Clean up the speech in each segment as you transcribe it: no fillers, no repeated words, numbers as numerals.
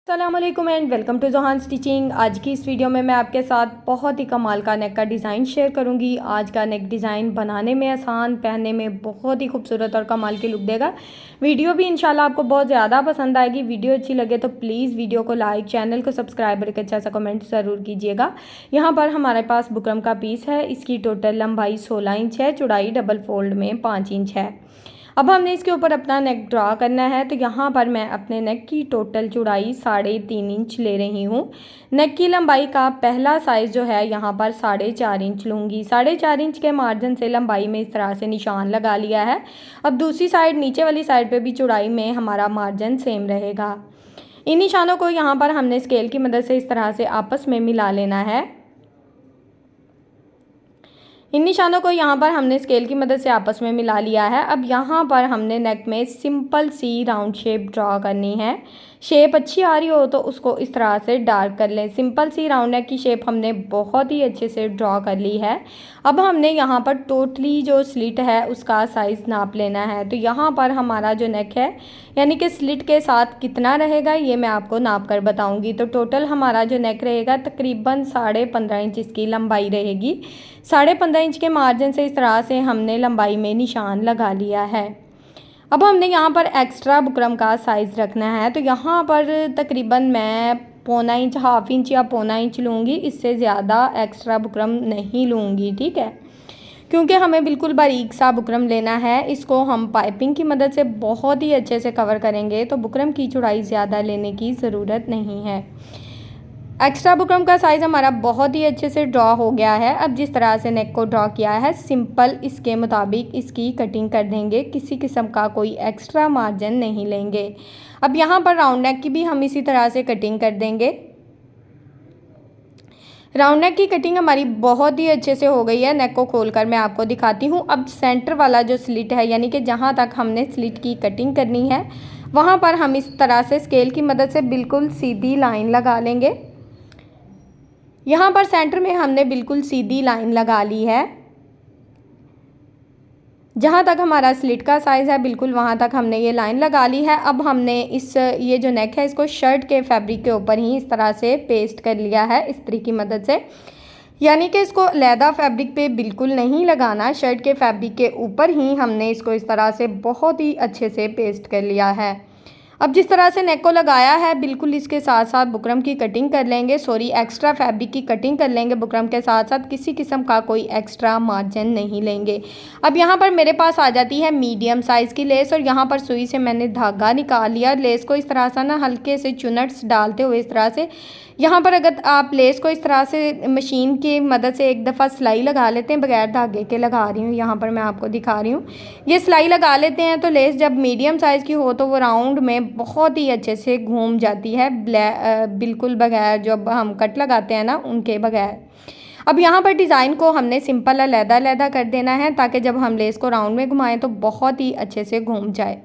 अस्सलामुअलैकुम and welcome to Johan stitching. आज की इस वीडियो में मैं आपके साथ बहुत ही कमाल का नेक का डिज़ाइन शेयर करूंगी। आज का नेक डिज़ाइन बनाने में आसान, पहनने में बहुत ही खूबसूरत और कमाल की लुक देगा। वीडियो भी इंशाल्लाह आपको बहुत ज़्यादा पसंद आएगी। वीडियो अच्छी लगे तो प्लीज़ वीडियो को लाइक, चैनल को सब्सक्राइब करके अच्छा सा कमेंट ज़रूर कीजिएगा। यहाँ पर हमारे पास बुकरम का पीस है। इसकी टोटल लंबाई 16 इंच है, चौड़ाई डबल फोल्ड में 5 इंच है। अब हमने इसके ऊपर अपना नेक ड्रा करना है, तो यहाँ पर मैं अपने नेक की टोटल चौड़ाई 3.5 इंच ले रही हूँ। नेक की लंबाई का पहला साइज़ जो है यहाँ पर 4.5 इंच लूँगी। 4.5 इंच के मार्जिन से लंबाई में इस तरह से निशान लगा लिया है। अब दूसरी साइड, नीचे वाली साइड पे भी चौड़ाई में हमारा मार्जिन सेम रहेगा। इन निशानों को यहाँ पर हमने स्केल की मदद से इस तरह से आपस में मिला लेना है। इन निशानों को यहाँ पर हमने स्केल की मदद से आपस में मिला लिया है। अब यहाँ पर हमने नेक में सिंपल सी राउंड शेप ड्रॉ करनी है। शेप अच्छी आ रही हो तो उसको इस तरह से डार्क कर लें। सिंपल सी राउंड नेक की शेप हमने बहुत ही अच्छे से ड्रॉ कर ली है। अब हमने यहाँ पर टोटली जो स्लिट है उसका साइज़ नाप लेना है। तो यहाँ पर हमारा जो नेक है, यानी कि स्लिट के साथ कितना रहेगा ये मैं आपको नाप कर बताऊँगी। तो टोटल हमारा जो नेक रहेगा तकरीबन 15.5 इंच इसकी लंबाई रहेगी। 15.5 इंच के मार्जिन से इस तरह से हमने लंबाई में निशान लगा लिया है। अब हमने यहाँ पर एक्स्ट्रा बुकरम का साइज़ रखना है। तो यहाँ पर तकरीबन मैं 1.25 इंच, हाफ इंच या 1.25 इंच लूँगी। इससे ज़्यादा एक्स्ट्रा बुकरम नहीं लूँगी, ठीक है, क्योंकि हमें बिल्कुल बारीक सा बुकरम लेना है। इसको हम पाइपिंग की मदद से बहुत ही अच्छे से कवर करेंगे, तो बुकरम की चौड़ाई ज़्यादा लेने की ज़रूरत नहीं है। एक्स्ट्रा बुकरम का साइज़ हमारा बहुत ही अच्छे से ड्रॉ हो गया है। अब जिस तरह से नेक को ड्रॉ किया है, सिंपल इसके मुताबिक इसकी कटिंग कर देंगे। किसी किस्म का कोई एक्स्ट्रा मार्जिन नहीं लेंगे। अब यहाँ पर राउंड नेक की भी हम इसी तरह से कटिंग कर देंगे। राउंड नेक की कटिंग हमारी बहुत ही अच्छे से हो गई है। नेक को खोलकर मैं आपको दिखाती हूँ। अब सेंटर वाला जो स्लिट है, यानी कि जहाँ तक हमने स्लिट की कटिंग करनी है, वहाँ पर हम इस तरह से स्केल की मदद से बिल्कुल सीधी लाइन लगा लेंगे। यहाँ पर सेंटर में हमने बिल्कुल सीधी लाइन लगा ली है। जहाँ तक हमारा स्लिट का साइज़ है, बिल्कुल वहाँ तक हमने ये लाइन लगा ली है। अब हमने ये जो नेक है इसको शर्ट के फैब्रिक के ऊपर ही इस तरह से पेस्ट कर लिया है, इस्त्री की मदद से। यानी कि इसको लैदा फैब्रिक पे बिल्कुल नहीं लगाना, शर्ट के फैब्रिक के ऊपर ही हमने इसको इस तरह से बहुत ही अच्छे से पेस्ट कर लिया है। अब जिस तरह से नेक को लगाया है, बिल्कुल इसके साथ साथ बुकरम की कटिंग कर लेंगे। एक्स्ट्रा फैब्रिक की कटिंग कर लेंगे बुकरम के साथ साथ। किसी किस्म का कोई एक्स्ट्रा मार्जिन नहीं लेंगे। अब यहाँ पर मेरे पास आ जाती है मीडियम साइज़ की लेस, और यहाँ पर सुई से मैंने धागा निकाल लिया। लेस को इस तरह से ना हल्के से चुनट्स डालते हुए इस तरह से, यहाँ पर अगर आप लेस को इस तरह से मशीन की मदद से एक दफ़ा सिलाई लगा लेते हैं, बगैर धागे के लगा रही हूँ, यहाँ पर मैं आपको दिखा रही हूँ, ये सिलाई लगा लेते हैं तो लेस जब मीडियम साइज़ की हो तो वो राउंड में बहुत ही अच्छे से घूम जाती है, बिल्कुल बगैर जब हम कट लगाते हैं ना उनके बगैर। अब यहाँ पर डिज़ाइन को हमने सिंपल अलहदा कर देना है, ताकि जब हम लेस को राउंड में घुमाएं तो बहुत ही अच्छे से घूम जाए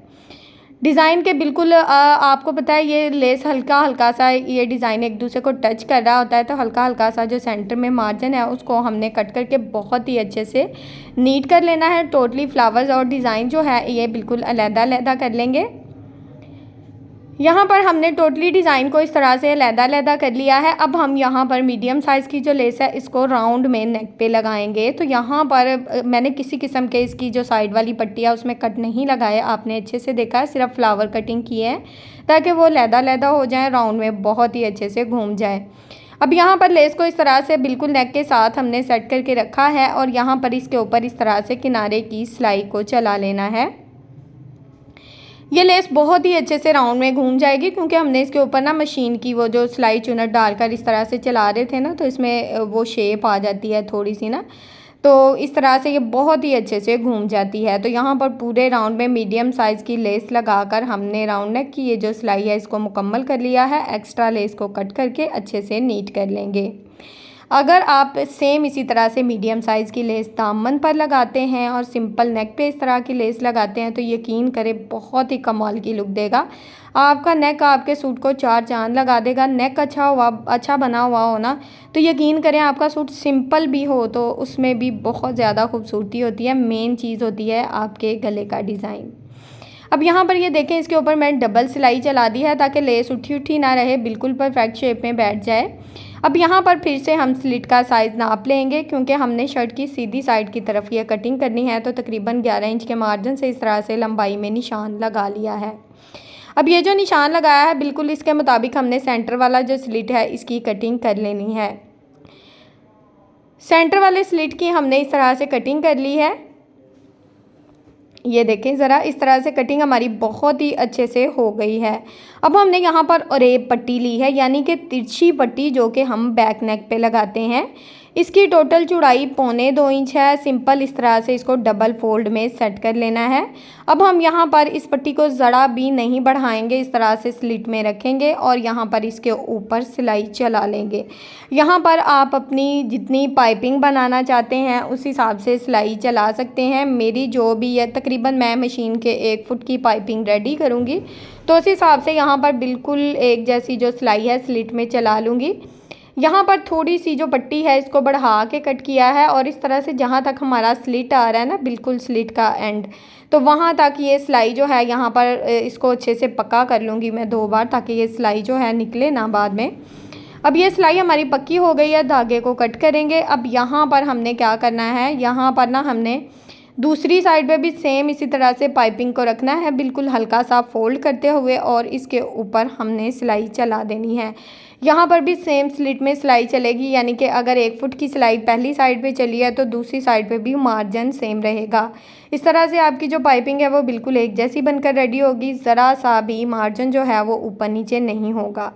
डिज़ाइन के। बिल्कुल आपको पता है ये लेस हल्का हल्का सा, ये डिज़ाइन एक दूसरे को टच कर रहा होता है, तो हल्का हल्का सा जो सेंटर में मार्जिन है उसको हमने कट करके बहुत ही अच्छे से नीट कर लेना है। टोटली फ्लावर्स और डिज़ाइन जो है ये बिल्कुल अलहदा कर लेंगे। यहाँ पर हमने टोटली डिज़ाइन को इस तरह से अलहदा कर लिया है। अब हम यहाँ पर मीडियम साइज़ की जो लेस है इसको राउंड में नेक पे लगाएंगे। तो यहाँ पर मैंने किसी किस्म के इसकी जो साइड वाली पट्टी है उसमें कट नहीं लगाए, आपने अच्छे से देखा है, सिर्फ फ्लावर कटिंग की है ताकि वो अलहदा हो जाए, राउंड में बहुत ही अच्छे से घूम जाए। अब यहाँ पर लेस को इस तरह से बिल्कुल नेक के साथ हमने सेट करके रखा है, और यहाँ पर इसके ऊपर इस तरह से किनारे की सिलाई को चला लेना है। ये लेस बहुत ही अच्छे से राउंड में घूम जाएगी, क्योंकि हमने इसके ऊपर ना मशीन की वो जो सिलाई चुनट डालकर इस तरह से चला रहे थे ना, तो इसमें वो शेप आ जाती है थोड़ी सी ना, तो इस तरह से ये बहुत ही अच्छे से घूम जाती है। तो यहाँ पर पूरे राउंड में मीडियम साइज़ की लेस लगाकर हमने राउंड नेक की ये जो सिलाई है इसको मुकम्मल कर लिया है। एक्स्ट्रा लेस को कट करके अच्छे से नीट कर लेंगे। अगर आप सेम इसी तरह से मीडियम साइज़ की लेस दामन पर लगाते हैं और सिंपल नेक पे इस तरह की लेस लगाते हैं, तो यकीन करें बहुत ही कमाल की लुक देगा। आपका नेक आपके सूट को 4 चांद लगा देगा। नेक अच्छा बना हुआ हो ना, तो यकीन करें आपका सूट सिंपल भी हो तो उसमें भी बहुत ज़्यादा खूबसूरती होती है। मेन चीज़ होती है आपके गले का डिज़ाइन। अब यहाँ पर ये देखें, इसके ऊपर मैंने डबल सिलाई चला दी है ताकि लेस उठी उठी ना रहे, बिल्कुल परफेक्ट शेप में बैठ जाए। अब यहाँ पर फिर से हम स्लिट का साइज़ नाप लेंगे, क्योंकि हमने शर्ट की सीधी साइड की तरफ ये कटिंग करनी है। तो तकरीबन 11 इंच के मार्जिन से इस तरह से लंबाई में निशान लगा लिया है। अब ये जो निशान लगाया है बिल्कुल इसके मुताबिक हमने सेंटर वाला जो स्लिट है इसकी कटिंग कर लेनी है। सेंटर वाले स्लिट की हमने इस तरह से कटिंग कर ली है। ये देखें ज़रा, इस तरह से कटिंग हमारी बहुत ही अच्छे से हो गई है। अब हमने यहाँ पर ओरेब पट्टी ली है, यानी कि तिरछी पट्टी जो कि हम बैक नेक पे लगाते हैं। इसकी टोटल चौड़ाई 1.25 इंच है। सिंपल इस तरह से इसको डबल फोल्ड में सेट कर लेना है। अब हम यहाँ पर इस पट्टी को ज़रा भी नहीं बढ़ाएंगे, इस तरह से स्लिट में रखेंगे और यहाँ पर इसके ऊपर सिलाई चला लेंगे। यहाँ पर आप अपनी जितनी पाइपिंग बनाना चाहते हैं उस हिसाब से सिलाई चला सकते हैं। मेरी जो भी है तकरीबन मैं मशीन के 1 फुट की पाइपिंग रेडी करूँगी, तो उस हिसाब से यहाँ पर बिल्कुल एक जैसी जो सिलाई है स्लिट में चला लूँगी। यहाँ पर थोड़ी सी जो पट्टी है इसको बढ़ा के कट किया है और इस तरह से जहाँ तक हमारा स्लिट आ रहा है ना, बिल्कुल स्लिट का एंड, तो वहाँ तक ये सिलाई जो है यहाँ पर इसको अच्छे से पक्का कर लूँगी मैं 2 बार, ताकि ये सिलाई जो है निकले ना बाद में। अब ये सिलाई हमारी पक्की हो गई है, धागे को कट करेंगे। अब यहाँ पर हमने क्या करना है, यहाँ पर ना हमने दूसरी साइड पे भी सेम इसी तरह से पाइपिंग को रखना है, बिल्कुल हल्का सा फोल्ड करते हुए, और इसके ऊपर हमने सिलाई चला देनी है। यहाँ पर भी सेम स्लिट में सिलाई चलेगी, यानी कि अगर 1 फुट की सिलाई पहली साइड पे चली है तो दूसरी साइड पे भी मार्जिन सेम रहेगा। इस तरह से आपकी जो पाइपिंग है वो बिल्कुल एक जैसी बनकर रेडी होगी, ज़रा सा भी मार्जिन जो है वो ऊपर नीचे नहीं होगा।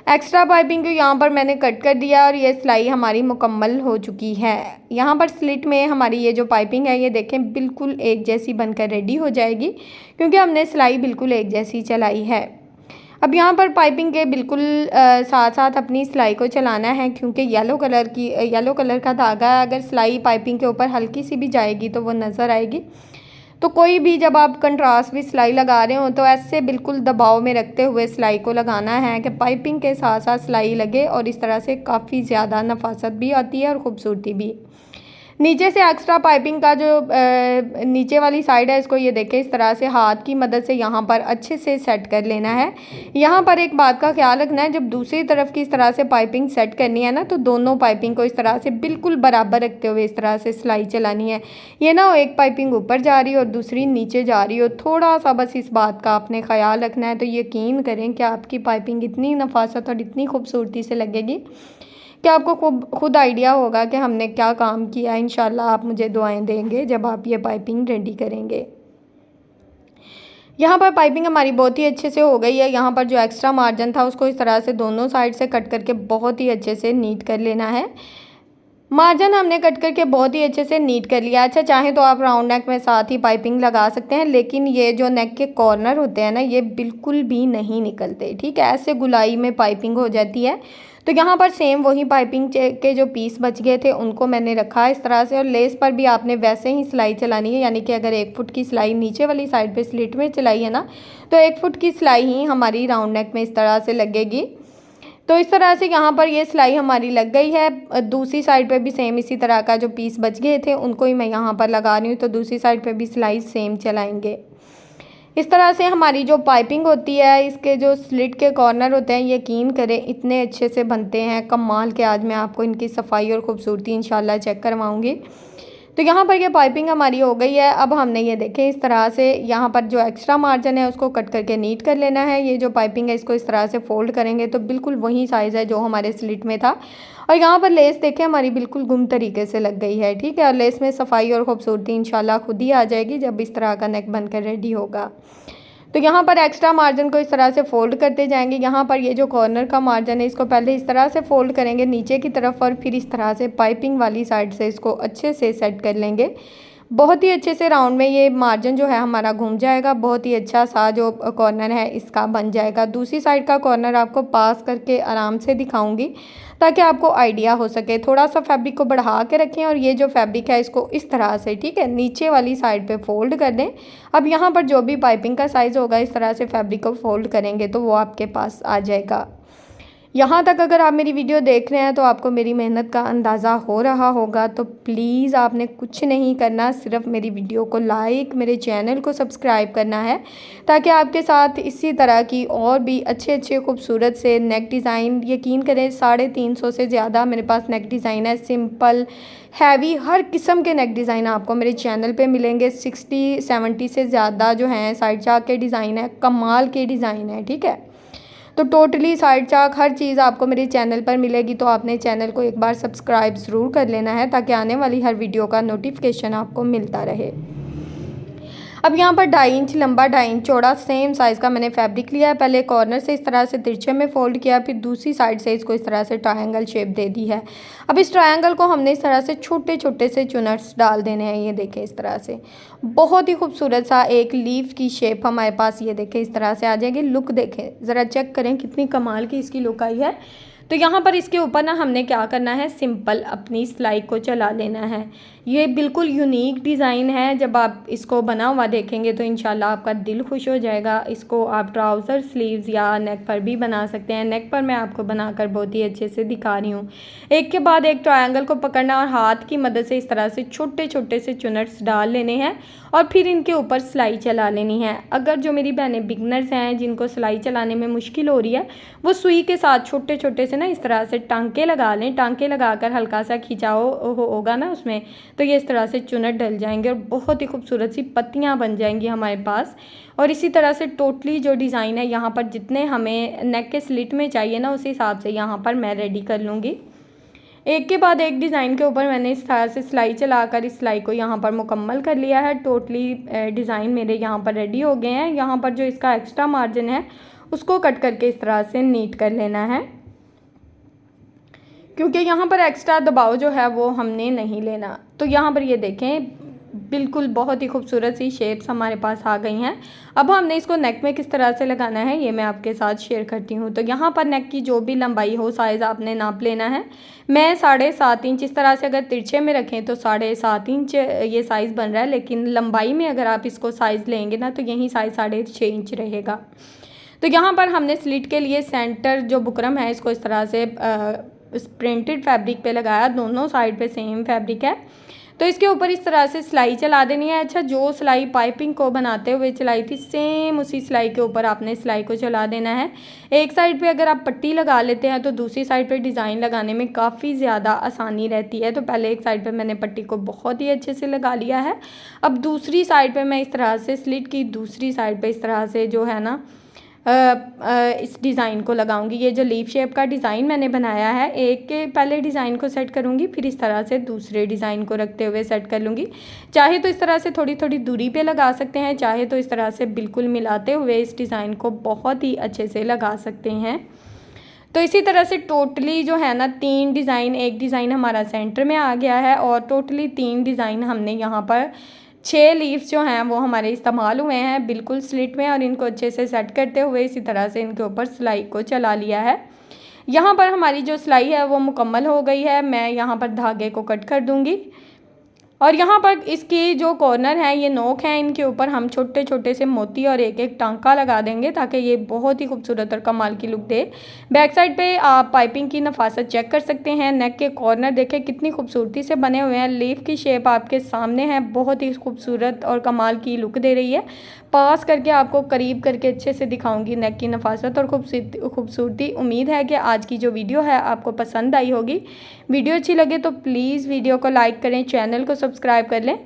एक्स्ट्रा पाइपिंग को यहाँ पर मैंने कट कर दिया और ये सिलाई हमारी मुकम्मल हो चुकी है। यहाँ पर स्लिट में हमारी ये जो पाइपिंग है ये देखें बिल्कुल एक जैसी बनकर रेडी हो जाएगी, क्योंकि हमने सिलाई बिल्कुल एक जैसी चलाई है। अब यहाँ पर पाइपिंग के बिल्कुल साथ साथ अपनी सिलाई को चलाना है, क्योंकि येलो कलर का धागा है। अगर सिलाई पाइपिंग के ऊपर हल्की सी भी जाएगी तो वो नज़र आएगी। तो कोई भी जब आप कंट्रास्ट भी सिलाई लगा रहे हो तो ऐसे बिल्कुल दबाव में रखते हुए सिलाई को लगाना है कि पाइपिंग के साथ साथ सिलाई लगे, और इस तरह से काफ़ी ज़्यादा नफासत भी आती है और ख़ूबसूरती भी। नीचे से एक्स्ट्रा पाइपिंग का जो नीचे वाली साइड है इसको ये देखें इस तरह से हाथ की मदद से यहाँ पर अच्छे से सेट कर लेना है। यहाँ पर एक बात का ख्याल रखना है, जब दूसरी तरफ की इस तरह से पाइपिंग सेट करनी है ना, तो दोनों पाइपिंग को इस तरह से बिल्कुल बराबर रखते हुए इस तरह से सिलाई चलानी है। ये ना हो एक पाइपिंग ऊपर जा रही हो और दूसरी नीचे जा रही हो, थोड़ा सा बस इस बात का आपने ख्याल रखना है। तो यकीन करें कि आपकी पाइपिंग इतनी नफासत और इतनी खूबसूरती से लगेगी कि आपको खुद आइडिया होगा कि हमने क्या काम किया। इंशाल्लाह आप मुझे दुआएं देंगे जब आप ये पाइपिंग रेडी करेंगे। यहाँ पर पाइपिंग हमारी बहुत ही अच्छे से हो गई है। यहाँ पर जो एक्स्ट्रा मार्जिन था उसको इस तरह से दोनों साइड से कट करके बहुत ही अच्छे से नीट कर लेना है। मार्जिन हमने कट करके बहुत ही अच्छे से नीट कर लिया। अच्छा, चाहें तो आप राउंड नेक में साथ ही पाइपिंग लगा सकते हैं, लेकिन ये जो नेक के कॉर्नर होते हैं ना ये बिल्कुल भी नहीं निकलते, ठीक है। ऐसे गुलाई में पाइपिंग हो जाती है। तो यहाँ पर सेम वही पाइपिंग के जो पीस बच गए थे उनको मैंने रखा इस तरह से, और लेस पर भी आपने वैसे ही सिलाई चलानी है, यानी कि अगर 1 फुट की सिलाई नीचे वाली साइड पे स्लिट में चलाई है ना, तो 1 फुट की सिलाई ही हमारी राउंड नेक में इस तरह से लगेगी। तो इस तरह से यहाँ पर ये सिलाई हमारी लग गई है। दूसरी साइड पे भी सेम इसी तरह का जो पीस बच गए थे उनको ही मैं यहाँ पर लगा रही हूँ, तो दूसरी साइड पे भी सिलाई सेम चलाएंगे। इस तरह से हमारी जो पाइपिंग होती है, इसके जो स्लिट के कॉर्नर होते हैं, यकीन करें इतने अच्छे से बनते हैं कमाल के। आज मैं आपको इनकी सफाई और ख़ूबसूरती इंशाल्लाह चेक करवाऊँगी। तो यहाँ पर ये पाइपिंग हमारी हो गई है। अब हमने ये देखें इस तरह से यहाँ पर जो एक्स्ट्रा मार्जिन है उसको कट करके नीट कर लेना है। ये जो पाइपिंग है इसको इस तरह से फोल्ड करेंगे तो बिल्कुल वही साइज़ है जो हमारे स्लिट में था। और यहाँ पर लेस देखें हमारी बिल्कुल गुम तरीके से लग गई है, ठीक है। और लेस में सफाई और ख़ूबसूरती इंशाल्लाह खुद ही आ जाएगी जब इस तरह का नेक बनकर रेडी होगा। तो यहाँ पर एक्स्ट्रा मार्जिन को इस तरह से फोल्ड करते जाएंगे। यहाँ पर ये जो कॉर्नर का मार्जिन है इसको पहले इस तरह से फोल्ड करेंगे नीचे की तरफ, और फिर इस तरह से पाइपिंग वाली साइड से इसको अच्छे से सेट कर लेंगे। बहुत ही अच्छे से राउंड में ये मार्जिन जो है हमारा घूम जाएगा, बहुत ही अच्छा सा जो कॉर्नर है इसका बन जाएगा। दूसरी साइड का कॉर्नर आपको पास करके आराम से दिखाऊंगी ताकि आपको आइडिया हो सके। थोड़ा सा फैब्रिक को बढ़ा के रखें और ये जो फैब्रिक है इसको इस तरह से, ठीक है, नीचे वाली साइड पे फोल्ड कर दें। अब यहाँ पर जो भी पाइपिंग का साइज़ होगा इस तरह से फैब्रिक को फोल्ड करेंगे तो वो आपके पास आ जाएगा। यहाँ तक अगर आप मेरी वीडियो देख रहे हैं तो आपको मेरी मेहनत का अंदाज़ा हो रहा होगा। तो प्लीज़ आपने कुछ नहीं करना, सिर्फ मेरी वीडियो को लाइक, मेरे चैनल को सब्सक्राइब करना है, ताकि आपके साथ इसी तरह की और भी अच्छे अच्छे खूबसूरत से नेक डिज़ाइन, यकीन करें 350 से ज़्यादा मेरे पास नेक डिज़ाइन है। सिंपल, हैवी, हर किस्म के नेक डिज़ाइन आपको मेरे चैनल पे मिलेंगे। 60-70 से ज़्यादा जो हैं साइड चाक के डिज़ाइन है, कमाल के डिज़ाइन है, ठीक है। तो टोटली साइड चाक हर चीज़ आपको मेरे चैनल पर मिलेगी। तो आपने चैनल को एक बार सब्सक्राइब ज़रूर कर लेना है, ताकि आने वाली हर वीडियो का नोटिफिकेशन आपको मिलता रहे। अब यहाँ पर 2.5 इंच लंबा, 2.5 इंच चौड़ा सेम साइज़ का मैंने फैब्रिक लिया है। पहले कॉर्नर से इस तरह से तिरछे में फ़ोल्ड किया, फिर दूसरी साइड से इसको इस तरह से ट्रायंगल शेप दे दी है। अब इस ट्रायंगल को हमने इस तरह से छोटे छोटे से चुनट्स डाल देने हैं। ये देखें, इस तरह से बहुत ही खूबसूरत सा एक लीफ की शेप हमारे पास, ये देखें, इस तरह से आ जाएगी। लुक देखें, ज़रा चेक करें कितनी कमाल की इसकी लुक आई है। तो यहाँ पर इसके ऊपर ना हमने क्या करना है, सिंपल अपनी सिलाई को चला लेना है। ये बिल्कुल यूनिक डिज़ाइन है, जब आप इसको बना हुआ देखेंगे तो इंशाल्लाह आपका दिल खुश हो जाएगा। इसको आप ट्राउज़र, स्लीव्स या नेक पर भी बना सकते हैं। नेक पर मैं आपको बनाकर बहुत ही अच्छे से दिखा रही हूँ। एक के बाद एक ट्रायंगल को पकड़ना और हाथ की मदद से इस तरह से छोटे छोटे से चुनट्स डाल लेने हैं और फिर इनके ऊपर सिलाई चला लेनी है। अगर जो मेरी बहनें बिगनर्स हैं, जिनको सिलाई चलाने में मुश्किल हो रही है, वो सुई के साथ छोटे छोटे से ना इस तरह से टांके लगा लें। टांके लगाकर हल्का सा खिंचाव होगा ना उसमें, तो ये इस तरह से चुनट डल जाएंगे और बहुत ही खूबसूरत सी पत्तियां बन जाएंगी हमारे पास। और इसी तरह से टोटली जो डिज़ाइन है, यहाँ पर जितने हमें नेक के स्लिट में चाहिए ना, उस हिसाब से यहाँ पर मैं रेडी कर लूँगी। एक के बाद एक डिज़ाइन के ऊपर मैंने इस तरह से सिलाई चलाकर इस सिलाई को यहाँ पर मुकम्मल कर लिया है। टोटली डिज़ाइन मेरे यहाँ पर रेडी हो गए हैं। यहाँ पर जो इसका एक्स्ट्रा मार्जिन है उसको कट करके इस तरह से नीट कर लेना है, क्योंकि यहाँ पर एक्स्ट्रा दबाव जो है वो हमने नहीं लेना। तो यहाँ पर ये देखें, बिल्कुल बहुत ही खूबसूरत सी शेप्स हमारे पास आ गई हैं। अब हमने इसको नेक में किस तरह से लगाना है ये मैं आपके साथ शेयर करती हूँ। तो यहाँ पर नेक की जो भी लंबाई हो, साइज़ आपने नाप लेना है। मैं 7.5 इंच, इस तरह से अगर तिरछे में रखें तो 7.5 इंच ये साइज़ बन रहा है, लेकिन लंबाई में अगर आप इसको साइज़ लेंगे ना तो यही साइज़ 6.5 इंच रहेगा। तो यहाँ पर हमने स्लिट के लिए सेंटर जो बुकरम है इसको इस तरह से प्रिंटेड फैब्रिक पे लगाया। दोनों साइड पे सेम फैब्रिक है, तो इसके ऊपर इस तरह से सिलाई चला देनी है। अच्छा, जो सिलाई पाइपिंग को बनाते हुए चलाई थी, सेम उसी सिलाई के ऊपर आपने सिलाई को चला देना है। एक साइड पे अगर आप पट्टी लगा लेते हैं तो दूसरी साइड पे डिज़ाइन लगाने में काफ़ी ज़्यादा आसानी रहती है। तो पहले एक साइड पे मैंने पट्टी को बहुत ही अच्छे से लगा लिया है। अब दूसरी साइड पे मैं इस तरह से स्लिट की दूसरी साइड पे इस तरह से जो है ना इस डिज़ाइन को लगाऊंगी। ये जो लीफ शेप का डिज़ाइन मैंने बनाया है, एक के पहले डिज़ाइन को सेट करूंगी, फिर इस तरह से दूसरे डिज़ाइन को रखते हुए सेट कर लूँगी। चाहे तो इस तरह से थोड़ी थोड़ी दूरी पे लगा सकते हैं, चाहे तो इस तरह से बिल्कुल मिलाते हुए इस डिज़ाइन को बहुत ही अच्छे से लगा सकते हैं। तो इसी तरह से टोटली जो है ना 3 डिज़ाइन, एक डिज़ाइन हमारा सेंटर में आ गया है और टोटली 3 डिज़ाइन हमने यहाँ पर 6 लीव्स जो हैं वो हमारे इस्तेमाल हुए हैं बिल्कुल स्लिट में, और इनको अच्छे से सेट करते हुए इसी तरह से इनके ऊपर सिलाई को चला लिया है। यहाँ पर हमारी जो सिलाई है वो मुकम्मल हो गई है। मैं यहाँ पर धागे को कट कर दूँगी और यहाँ पर इसकी जो कॉर्नर है, ये नोक है, इनके ऊपर हम छोटे छोटे से मोती और एक एक टांका लगा देंगे ताकि ये बहुत ही खूबसूरत और कमाल की लुक दे। बैक साइड पे आप पाइपिंग की नफासत चेक कर सकते हैं। नेक के कॉर्नर देखें कितनी खूबसूरती से बने हुए हैं। लीफ की शेप आपके सामने है, बहुत ही खूबसूरत और कमाल की लुक दे रही है। पास करके आपको करीब करके अच्छे से दिखाऊंगी नेक की नफासत और खूबसूरती। उम्मीद है कि आज की जो वीडियो है आपको पसंद आई होगी। वीडियो अच्छी लगे तो प्लीज़ वीडियो को लाइक करें, चैनल को सब्सक्राइब कर लें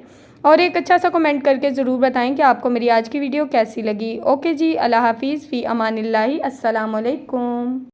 और एक अच्छा सा कमेंट करके ज़रूर बताएं कि आपको मेरी आज की वीडियो कैसी लगी। ओके जी, अल्लाह हाफिज़, फ़ी अमानिल्लाहि, अस्सलाम वालेकुम।